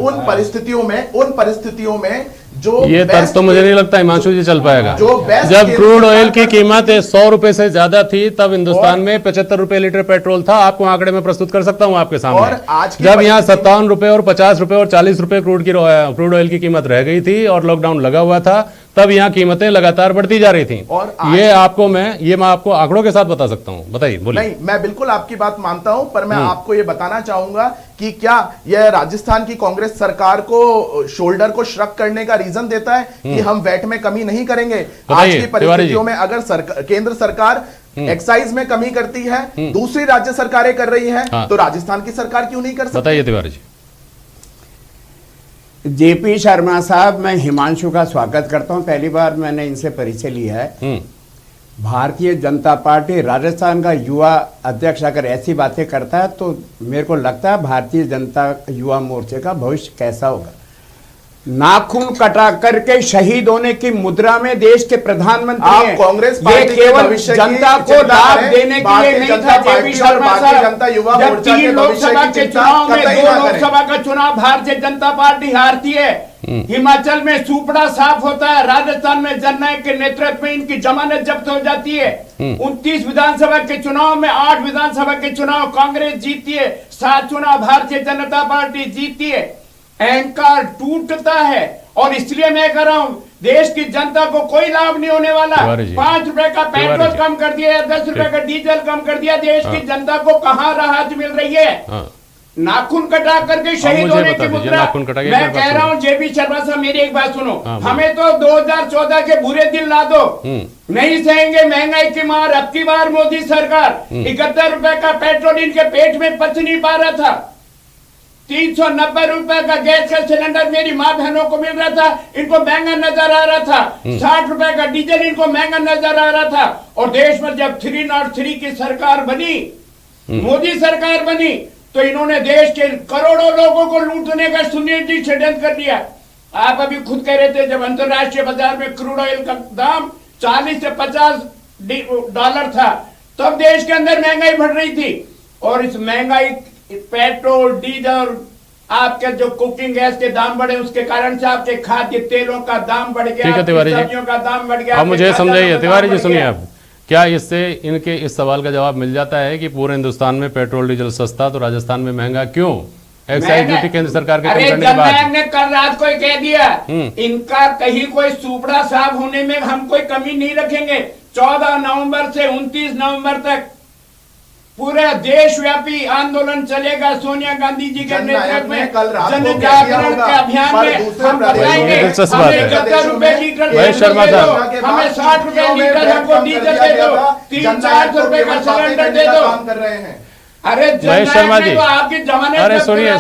उन परिस्थितियों में जो ये तर्क तो मुझे नहीं लगता हिमांशु जी चल पाएगा। जब क्रूड ऑयल की कीमत 100 रुपए से ज्यादा थी तब हिंदुस्तान में 75 रुपए लीटर पेट्रोल था। आपको आंकड़े में प्रस्तुत कर सकता हूं आपके सामने। जब यहाँ 57 रुपए और 50 रुपए और 40 रुपए क्रूड ऑयल की कीमत रह गई थी और लॉकडाउन लगा हुआ था, तब यहाँ कीमतें लगातार बढ़ती जा रही थी। और ये मैं आपको आंकड़ों के साथ बता सकता हूँ। बताइए, बोलिए। नहीं, मैं बिल्कुल आपकी बात मानता हूं, पर मैं आपको ये बताना चाहूंगा कि क्या यह राजस्थान की कांग्रेस सरकार को शोल्डर को श्रग करने का रीजन देता है कि हम वैट में कमी नहीं करेंगे? आज की परिस्थितियों में अगर केंद्र सरकार एक्साइज में कमी करती है, दूसरी राज्य सरकारें कर रही हैं, तो राजस्थान की सरकार क्यों नहीं कर सकती? बताइए तिवारी जी। जेपी शर्मा साहब, मैं हिमांशु का स्वागत करता हूं। पहली बार मैंने इनसे परिचय लिया है। भारतीय जनता पार्टी राजस्थान का युवा अध्यक्ष अगर ऐसी बातें करता है तो मेरे को लगता है भारतीय जनता युवा मोर्चे का भविष्य कैसा होगा। नाखून कटा करके शहीद होने की मुद्रा में देश के प्रधानमंत्री हैं। कांग्रेस ये केवल जनता को लाभ देने के लिए नहीं था। जेपी शर्मा साहब, जब 3 लोकसभा के चुनाव में 2 लोकसभा का चुनाव भारतीय जनता पार्टी हारती है, हिमाचल में सुपड़ा साफ होता है, राजस्थान में जननायक के नेतृत्व में इनकी जमानत जब्त हो जाती है, 29 विधानसभा के चुनाव में 8 विधानसभा के चुनाव कांग्रेस जीतती है, 7 चुनाव भारतीय जनता पार्टी जीतती है। अहंकार टूटता है और इसलिए मैं कह रहा हूं देश की जनता को कोई लाभ नहीं होने वाला। 5 रुपए का पेट्रोल कम कर दिया, 10 रुपए का डीजल कम कर दिया, देश की जनता को कहां राहत मिल रही है? नाखून कटा करके शहीद होने की मुद्रा। मैं कह रहा हूं जेपी शर्मा साहब, मेरी एक बात सुनो। हमें तो 2014 के बुरे दिन ला दो, नहीं सहेंगे महंगाई की मार। अब की बार मोदी सरकार 71 रुपए का पेट्रोल इनके पेट में पच नहीं पा रहा था, 390 रुपए का गैस का सिलेंडर मेरी माँ बहनों को मिल रहा था, इनको महंगा नजर आ रहा था। 60 रुपए का डीजल इनको महंगा नजर आ रहा था। और देश में जब 303 की सरकार बनी, मोदी सरकार बनी, तो इन्होंने देश के करोड़ों लोगों को लूटने का सुनिश्चित षड्यंत्र कर दिया। आप अभी खुद कह रहे थे जब अंतरराष्ट्रीय बाजार में क्रूड ऑयल का दाम 40 से 50 डॉलर था, तब देश के अंदर महंगाई बढ़ रही थी। और इस महंगाई, पेट्रोल, डीजल, आपके जो कुकिंग गैस के दाम बढ़े, उसके कारण से आपके खाद्य तेलों का दाम बढ़ गया, सब्जियों का दाम बढ़ गया। अब मुझे समझाइए तिवारी जी, सुनिए आप, क्या इससे इनके इस सवाल का जवाब मिल जाता है कि पूरे हिंदुस्तान में पेट्रोल डीजल सस्ता तो राजस्थान में महंगा क्यों? एक्साइज ड्यूटी केंद्र सरकार के कम करने के बाद ने कल रात को कह दिया इनका कहीं कोई सुपड़ा साफ होने में हम कोई कमी नहीं रखेंगे। 14 नवंबर से 29 नवंबर तक पूरे देशव्यापी आंदोलन चलेगा। सोनिया गांधी जी के नेतृत्व में जन जागरण के अभियान में हम बताएंगे, हमें 71 रुपए लीटर दे दो, हमें 60 रुपए लीटर हमको डीजल दे दो, 300-400 रुपए का सिलेंडर दे दो। कर रहे हैं। अरे महेश शर्मा जी, आपकी जमानत, अरे सुनिए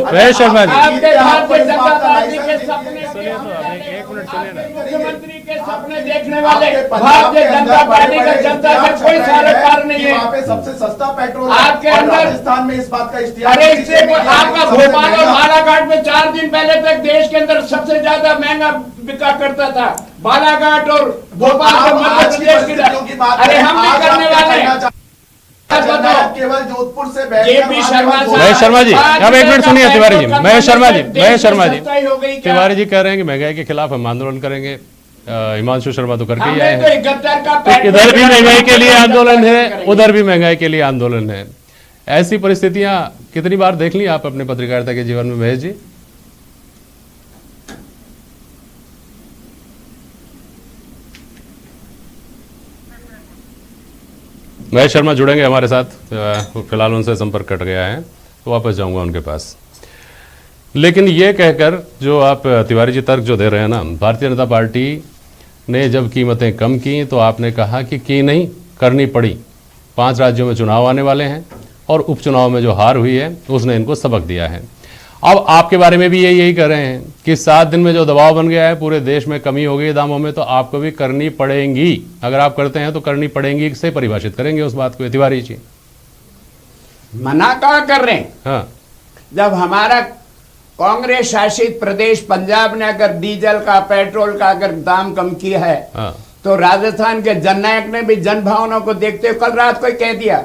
महेश शर्मा जी, आपके भारतीय जनता पार्टी के सपने, सुनिए तो एक मिनट सुनिए ना। मुख्यमंत्री के सपने देखने वाले भारतीय जनता पार्टी का जनता का कोई सरकार नहीं है। वहाँ पे सबसे सस्ता पेट्रोल आपके अंदर राजस्थान में इस बात का इश्तिहार। अरे इससे आपका भोपाल और बालाघाट में 4 दिन पहले तक देश के अंदर सबसे ज्यादा महंगा बिका करता था, बालाघाट और भोपाल और मध्य प्रदेश की। अरे हम भी करने वाले हैं। केवल जोधपुर से जेपी शर्मा, महेश शर्मा जी, अब एक मिनट सुनिए तिवारी जी। महेश शर्मा जी तिवारी जी कह रहे हैं कि महंगाई के खिलाफ हम आंदोलन करेंगे। हिमांशु शर्मा तो करके ही आए हैं। तो इधर भी महंगाई के लिए आंदोलन है, उधर भी महंगाई के लिए आंदोलन है। ऐसी परिस्थितियां कितनी बार देख ली आप अपने पत्रकारिता के जीवन में महेश जी? महेश शर्मा जुड़ेंगे हमारे साथ, फिलहाल उनसे संपर्क कट गया है, तो वापस जाऊंगा उनके पास। लेकिन ये कहकर जो आप तिवारी जी तर्क जो दे रहे हैं ना, भारतीय जनता पार्टी ने जब कीमतें कम की तो आपने कहा कि नहीं, करनी पड़ी। 5 राज्यों में चुनाव आने वाले हैं और उपचुनाव में जो हार हुई है उसने इनको सबक दिया है। अब आपके बारे में भी यही कह रहे हैं कि 7 दिन में जो दबाव बन गया है, पूरे देश में कमी हो गई दामों में, तो आपको भी करनी पड़ेंगी। अगर आप करते हैं तो करनी पड़ेंगी से परिभाषित करेंगे उस बात को तिवारी जी। मना कहाँ कर रहे हैं? हाँ, जब हमारा कांग्रेस शासित प्रदेश पंजाब ने अगर डीजल का, पेट्रोल का अगर दाम कम किया है, हाँ, तो राजस्थान के जननायक ने भी जनभावना को देखते हुए कल रात को कह दिया,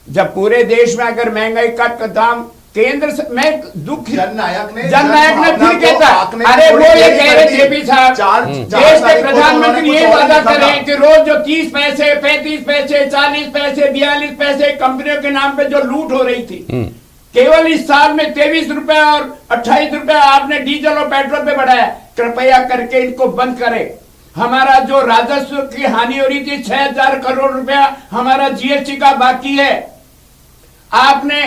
जब पूरे देश में अगर महंगाई का दाम मैं दुख जननायक ने फिर कहता, अरे वो ये कह रहे जेपी साहब, देश के प्रधानमंत्री ये वादा करें कि रोज जो 30 पैसे 35 पैसे 40 पैसे 42 पैसे कंपनियों के नाम पे जो लूट हो रही थी, केवल इस साल में 23 रुपए और 28 रुपए आपने डीजल और पेट्रोल पे बढ़ाया। कृपया करके इनको बंद करें। हमारा जो राजस्व की हानि हो रही थी 6000 करोड़ रुपया हमारा जीएसटी का बाकी है। आपने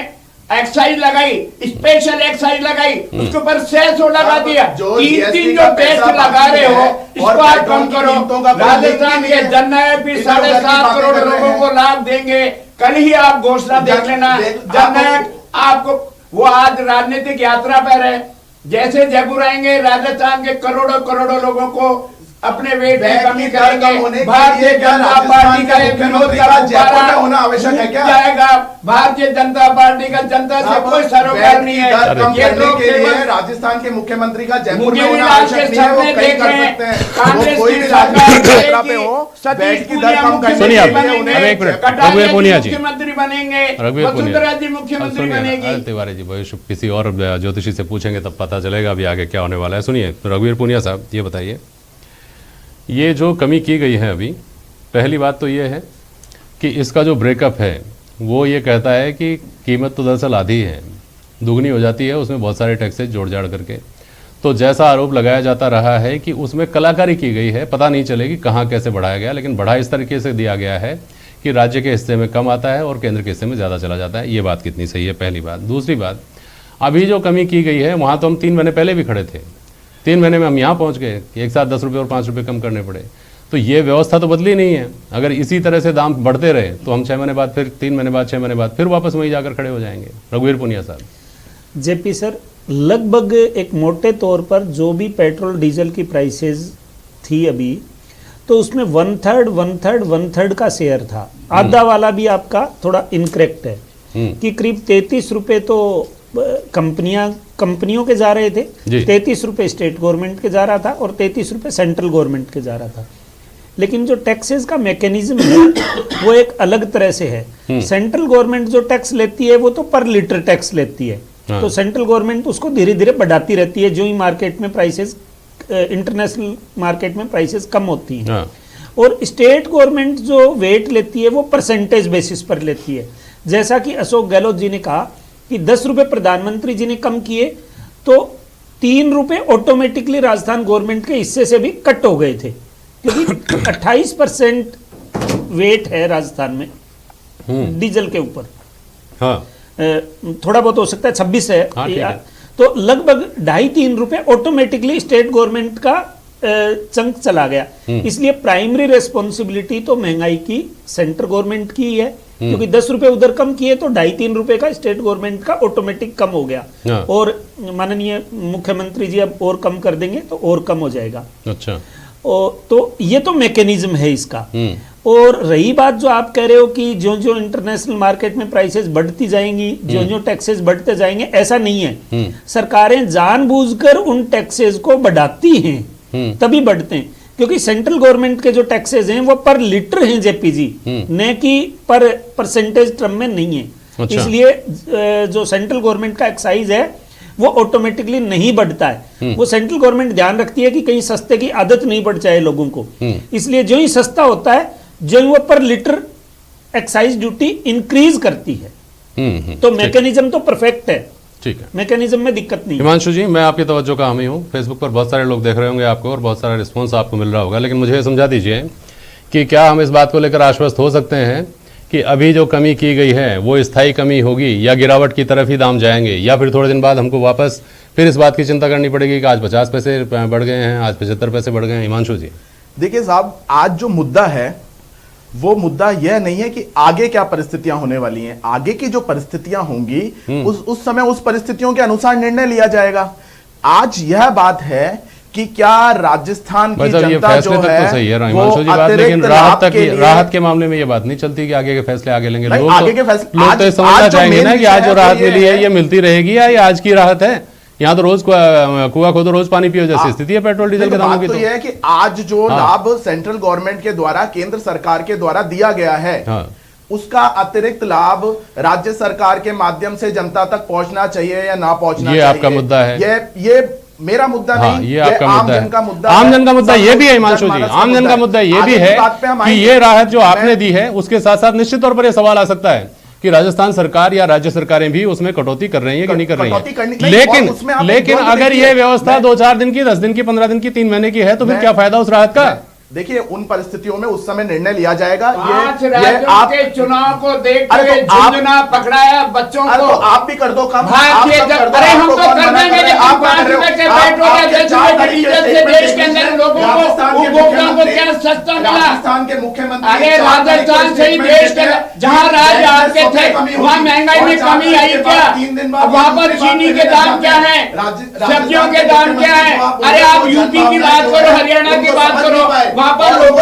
एक्साइज लगाई, स्पेशल एक्साइज लगाई, उसके ऊपर सेस लगा दिया। तीन जो टैक्स लगा रहे हो इसको आप कम करो। राजस्थान के जननायक भी 7.5 करोड़ लोगों को लाभ देंगे। कल ही आप घोषणा देख लेना। जननायक आपको वो आज राजनीतिक यात्रा पर है, जैसे जयपुर आएंगे राजस्थान के करोड़ों करोड़ों लोगों को अपने वेट में कमी करेंगे। भारतीय जनता पार्टी का विरोध का होना आवश्यक है क्या? जाएगा भारतीय जनता पार्टी का जनता से कोई सरोकार नहीं है। ये लोग के लिए राजस्थान के मुख्यमंत्री का जयपुर में होना आवश्यक नहीं है। वो कहीं कर सकते हैं। कांग्रेस की सरकार पे हो, बैठ की दर कम करने रघुवीर पूनिया जी मुख्यमंत्री बनेंगे, वसुंधरा जी मुख्यमंत्री बनेगी। तिवारी जी भविष्य किसी और ज्योतिषी से पूछेंगे तब पता चलेगा अभी आगे क्या होने वाला है। सुनिए रघुवीर पूनिया साहब, ये बताइए, ये जो कमी की गई है अभी, पहली बात तो ये है कि इसका जो ब्रेकअप है वो ये कहता है कि कीमत तो दरअसल आधी है, दुगनी हो जाती है उसमें बहुत सारे टैक्सेस जोड़ जाड़ करके। तो जैसा आरोप लगाया जाता रहा है कि उसमें कलाकारी की गई है, पता नहीं चलेगी कहाँ कैसे बढ़ाया गया, लेकिन बढ़ा इस तरीके से दिया गया है कि राज्य के हिस्से में कम आता है और केंद्र के हिस्से में ज़्यादा चला जाता है। ये बात कितनी सही है, पहली बात। दूसरी बात, अभी जो कमी की गई है वहाँ तो हम 3 महीने पहले भी खड़े थे, 3 महीने में हम यहाँ पहुँच गए, एक साथ 10 रुपये और 5 रुपये कम करने पड़े। तो ये व्यवस्था तो बदली नहीं है। अगर इसी तरह से दाम बढ़ते रहे तो हम 6 महीने बाद, फिर 3 महीने बाद, 6 महीने बाद फिर वापस वहीं जाकर खड़े हो जाएंगे। रघुवीर पूनिया साहब। जेपी सर, लगभग एक मोटे तौर पर जो भी पेट्रोल डीजल की प्राइसेस थी अभी, तो उसमें 1/3 का शेयर था। आधा वाला भी आपका थोड़ा इनकरेक्ट है कि करीब 33 रुपये तो कंपनियों के जा रहे थे, 33 रुपये स्टेट गवर्नमेंट के जा रहा था और 33 रुपये सेंट्रल गवर्नमेंट के जा रहा था। लेकिन जो टैक्सेस का मैकेनिज्म है वो एक अलग तरह से है। सेंट्रल गवर्नमेंट जो टैक्स लेती है वो तो पर लीटर टैक्स लेती है, तो सेंट्रल गवर्नमेंट उसको धीरे धीरे बढ़ाती रहती है जो ही मार्केट में प्राइसेस, इंटरनेशनल मार्केट में प्राइसेस कम होती हैं। और स्टेट गवर्नमेंट जो वेट लेती है वो परसेंटेज बेसिस पर लेती है। जैसा कि अशोक गहलोत जी ने कहा कि 10 रुपये प्रधानमंत्री जी ने कम किए तो 3 रुपये ऑटोमेटिकली राजस्थान गवर्नमेंट के हिस्से से भी कट हो गए थे, क्योंकि 28% वेट है राजस्थान में डीजल के ऊपर। हाँ। थोड़ा बहुत हो सकता है 26 है। हाँ, तो लगभग 2.5-3 रुपये ऑटोमेटिकली स्टेट गवर्नमेंट का चंक चला गया। इसलिए प्राइमरी रेस्पॉन्सिबिलिटी तो महंगाई की सेंट्रल गवर्नमेंट की है, क्योंकि 10 रुपए उधर कम किए तो 2.5-3 रुपए का स्टेट गवर्नमेंट का ऑटोमेटिक कम हो गया। और माननीय मुख्यमंत्री जी अब और कम कर देंगे तो और कम हो जाएगा। अच्छा। तो ये तो मैकेनिज्म है इसका। और रही बात जो आप कह रहे हो कि जो जो इंटरनेशनल मार्केट में प्राइसेस बढ़ती जाएंगी, जो जो टैक्सेस बढ़ते जाएंगे, ऐसा नहीं है। सरकारें जानबूझकर उन टैक्सेस को बढ़ाती हैं, तभी बढ़ते हैं, क्योंकि सेंट्रल गवर्नमेंट के जो टैक्सेस हैं वो पर लीटर हैं जेपी जी, न कि पर परसेंटेज टर्म में नहीं है। अच्छा। इसलिए जो सेंट्रल गवर्नमेंट का एक्साइज है वो ऑटोमेटिकली नहीं बढ़ता है। वो सेंट्रल गवर्नमेंट ध्यान रखती है कि कहीं सस्ते की आदत नहीं पड़ जाए लोगों को, इसलिए जो ही सस्ता होता है जो ही वो पर लीटर एक्साइज ड्यूटी इंक्रीज करती है। तो मैकेनिज्म तो परफेक्ट है, ठीक है, मैकेनिज्म में दिक्कत नहीं। हिमांशु जी, मैं आपकी तवज्जो का हामी हूँ, फेसबुक पर बहुत सारे लोग देख रहे होंगे आपको और बहुत सारा रिस्पॉन्स आपको मिल रहा होगा, लेकिन मुझे ये समझा दीजिए कि क्या हम इस बात को लेकर आश्वस्त हो सकते हैं कि अभी जो कमी की गई है वो स्थायी कमी होगी, या गिरावट की तरफ ही दाम जाएंगे, या फिर थोड़े दिन बाद हमको वापस फिर इस बात की चिंता करनी पड़ेगी कि आज 50 पैसे बढ़ गए हैं, आज 75 पैसे बढ़ गए हैं? हिमांशु जी, देखिए साहब, आज जो मुद्दा है वो मुद्दा यह नहीं है कि आगे क्या परिस्थितियां होने वाली हैं। आगे की जो परिस्थितियां होंगी उस समय उस परिस्थितियों के अनुसार निर्णय लिया जाएगा। आज यह बात है कि क्या राजस्थान की जनता जो है तो सही है हिमांशु जी बात, लेकिन राहत के मामले में ये बात नहीं चलती कि आगे के फैसले आगे लेंगे। लोग तो समझना चाहेंगे ना कि आज जो राहत मिली है ये मिलती रहेगी या ये आज की राहत है। यहाँ तो रोज कुआ खोदो रोज पानी पियो जैसी स्थिति है पेट्रोल डीजल के दामों की। तो यह है कि आज जो लाभ सेंट्रल गवर्नमेंट के द्वारा, केंद्र सरकार के द्वारा दिया गया है, उसका अतिरिक्त लाभ राज्य सरकार के माध्यम से जनता तक पहुंचना चाहिए या ना पहुंचना ये चाहिए। आपका मुद्दा है। ये मेरा मुद्दा हाँ, नहीं, ये आपका आम मुद्दा जन का मुद्दा है। आम है। जन का मुद्दा ये भी है हिमांशु जी, जनमानस का आम जन का मुद्दा ये भी है कि ये राहत जो आपने दी है उसके साथ साथ निश्चित तौर पर यह सवाल आ सकता है कि राजस्थान सरकार या राज्य सरकारें भी उसमें कटौती कर रही है कि नहीं कर रही है। लेकिन अगर ये व्यवस्था 2-4 दिन की, 10 दिन की, 15 दिन की, 3 महीने की है तो फिर क्या फायदा उस राहत का? देखिए, उन परिस्थितियों में उस समय निर्णय लिया जाएगा। 5 राज्यों के चुनाव को देखते हुए झुंझुना पकड़ाया बच्चों को। आप भी कर दो काम। भारतीय अरे हम तो कर देंगे, लेकिन 5 रुपए के पेट्रोल या 10 रुपए के डीजल से देश के अंदर लोगों को, उपभोक्ताओं को क्या सस्ता मिला? राजस्थान के मुख्यमंत्री, अरे राजस्थान से ही देश के जहां राज्य आपके थे वहां महंगाई में कमी आई क्या? वहां पर चीनी के दाम क्या है, सब्जियों के दाम क्या है? अरे आप यूपी की बात करो, हरियाणा की बात करो, वहां पर लोगों